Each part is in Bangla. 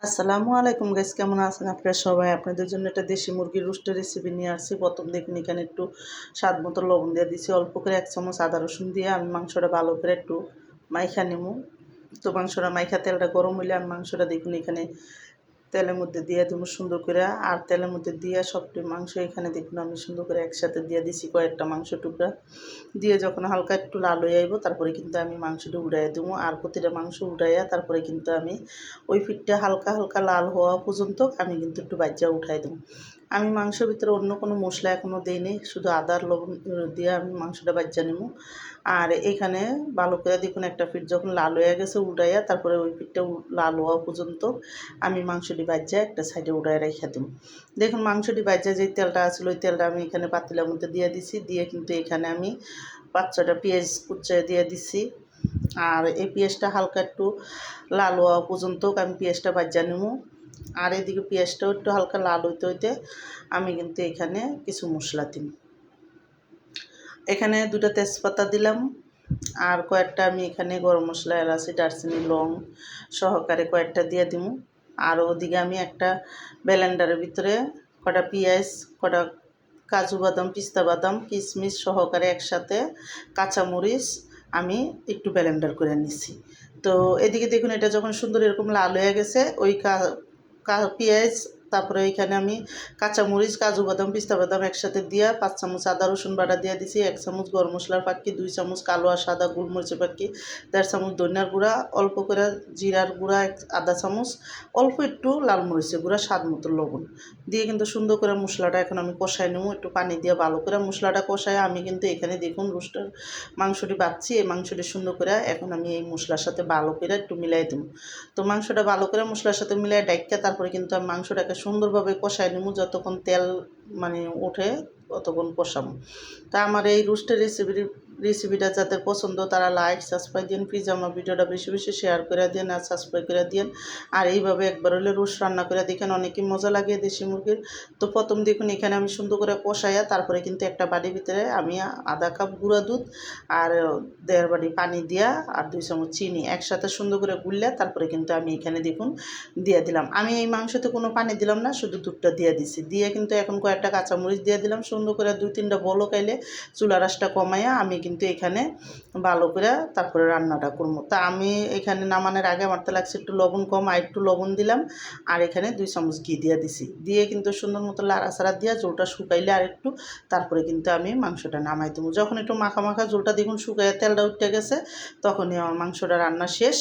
আসসালামু আলাইকুম গাইস, কেমন আছেন আপনারা সবাই? আপনাদের জন্য একটা দেশি মুরগির রোস্টের রেসিপি নিয়ে আসছি। প্রথম দেখুন এখানে একটু স্বাদ মতো লবণ দিয়ে দিছি, অল্প করে 1 চামচ আদা রসুন দিয়ে আমি মাংসটা ভালো করে একটু মাইখা নেবো। তো মাংসটা মাইখা তেলটা গরম হইলে আমি মাংসটা দেখুন এখানে তেলের মধ্যে দিয়ে দেবো সুন্দর করে। আর তেলের মধ্যে দিয়ে সবটি মাংস এখানে দেখুন আমি সুন্দর করে একসাথে দিয়ে দিছি কয়েকটা মাংস টুকরা দিয়ে যখন হালকা একটু লাল হয়ে আইব তারপরে কিন্তু আমি মাংসটা উড়াইয়া দেবো। আর প্রতিটা মাংস উঠাইয়া তারপরে কিন্তু আমি ওই পিঠটা হালকা হালকা লাল হওয়া পর্যন্ত আমি কিন্তু একটু বাজ্যা উঠাই দেবো। আমি মাংসের ভিতরে অন্য কোনো মশলা এখনও দিইনি, শুধু আদার লবণ দিয়ে আমি মাংসটা বাজ্যা নেবো। আর এখানে ভালো করে দেখুন একটা পিঠ যখন লাল হয়ে গেছে উঠাইয়া তারপরে ওই পিঠটা লাল হওয়া পর্যন্ত আমি মাংসটি বাজ্যা একটা সাইডে উঠায় রেখে দেবো। দেখুন মাংসটি বাজ্যা যে তেলটা আসলে ওই তেলটা আমি এখানে পাতিলার মধ্যে দিয়ে দিছি, দিয়ে কিন্তু এখানে আমি 5-6টা পেঁয়াজ কুচিয়ে দিয়ে দিছি। আর এই পেঁয়াজটা হালকা একটু লাল হওয়া পর্যন্ত আমি পেঁয়াজটা বাজ্যা নেবো। আর এদিকে পেঁয়াজটাও একটু হালকা লাল হইতে হইতে আমি কিন্তু এখানে কিছু মশলা দিই। এখানে 2টা তেজপাতা দিলাম, আর কয়েকটা আমি এখানে গরম মশলা, এলাচি, দারচিনি, লং সহকারে কয়েকটা দিয়ে দিব। আর ওদিকে আমি একটা ব্লেন্ডারের ভিতরে কটা পেঁয়াজ, কটা কাজু বাদাম, পিস্তা বাদাম, কিশমিশ সহকারে একসাথে কাঁচামরিচ আমি একটু ব্লেন্ডার করে নিছি। তো এদিকে দেখুন এটা যখন সুন্দর এরকম লাল হয়ে গেছে ওই পেঁয়াজ, তারপরে এখানে আমি কাঁচামরিচ, কাজু বাদাম, পিস্তা বাদাম একসাথে দিয়া 5 চামচ আদা রসুন বাটা দিয়ে দিছি, 1 চামচ গরম মশলার পাক্কি, 2 চামচ কালো আর সাদা গোলমরিচের পাক্কি, 1.5 চামচ ধনিয়ার গুঁড়া, অল্প করে জিরার গুঁড়া, আধা চামচ, অল্প একটু লাল মরিচের গুঁড়া, স্বাদ মতো লবণ দিয়ে কিন্তু সুন্দর করে মশলাটা এখন আমি কষাই নেবো। একটু পানি দিয়ে ভালো করে মশলাটা কষাই আমি কিন্তু এখানে দেখুন রোস্টের মাংসটি বাচ্ছি, এই মাংসটি সুন্দর করে এখন আমি এই মশলার সাথে ভালো করে একটু মিলাই দেবো। তো মাংসটা ভালো করে মশলার সাথে মিলাই ডাইকা তারপরে কিন্তু আমি মাংসটাকে সুন্দরভাবে কষাই নেবো, যতক্ষণ তেল ওঠে ততক্ষণ কষাবো। তা আমার এই রোস্টের রেসিপিটা যাদের পছন্দ তারা লাইক সাবস্ক্রাইব দিন, প্লিজ আমার ভিডিওটা বেশি বেশি শেয়ার করে দিন আর সাবস্ক্রাইব করে দিন। আর এইভাবে একবার হলে রোস্ট রান্না করে দেখেন, অনেকই মজা লাগে দেশি মুরগির। তো প্রথম দেখুন এখানে আমি সুন্দর করে কষাইয়া তারপরে কিন্তু একটা বাটির ভিতরে আমি আধা কাপ গুঁড়া দুধ আর 1.5 বাটি পানি দিয়া আর 2 চামচ চিনি একসাথে সুন্দর করে গুললে তারপরে কিন্তু আমি এখানে দেখুন দিয়ে দিলাম। আমি এই মাংসতে কোনো পানি দিলাম না, শুধু দুধটা দিয়ে দিছি। দিয়ে কিন্তু এখন কয়েকটা কাঁচামরিচ দিয়ে দিলাম, সুন্দর করে 2-3টা বলক আইলে চুলার আঁচটা কমাইয়া আমি কিন্তু এখানে ভালো করে তারপরে রান্নাটা করবো। তা আমি এখানে নামানোর আগে আমার তো লাগছে একটু লবণ কম, আর একটু লবণ দিলাম। আর এখানে 2 চামচ ঘি দিয়ে দিছি, দিয়ে কিন্তু সুন্দর মতো লাড়াচাড়া দিয়ে জলটা শুকাইলে আর একটু তারপরে কিন্তু আমি মাংসটা নামাই দেবো। যখন একটু মাখা মাখা জলটা দেখুন শুকাইয়া তেলটা উঠে গেছে তখনই আমার মাংসটা রান্না শেষ।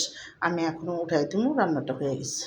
আমি এখনও উঠাই দেবো, রান্নাটা হয়ে গেছে।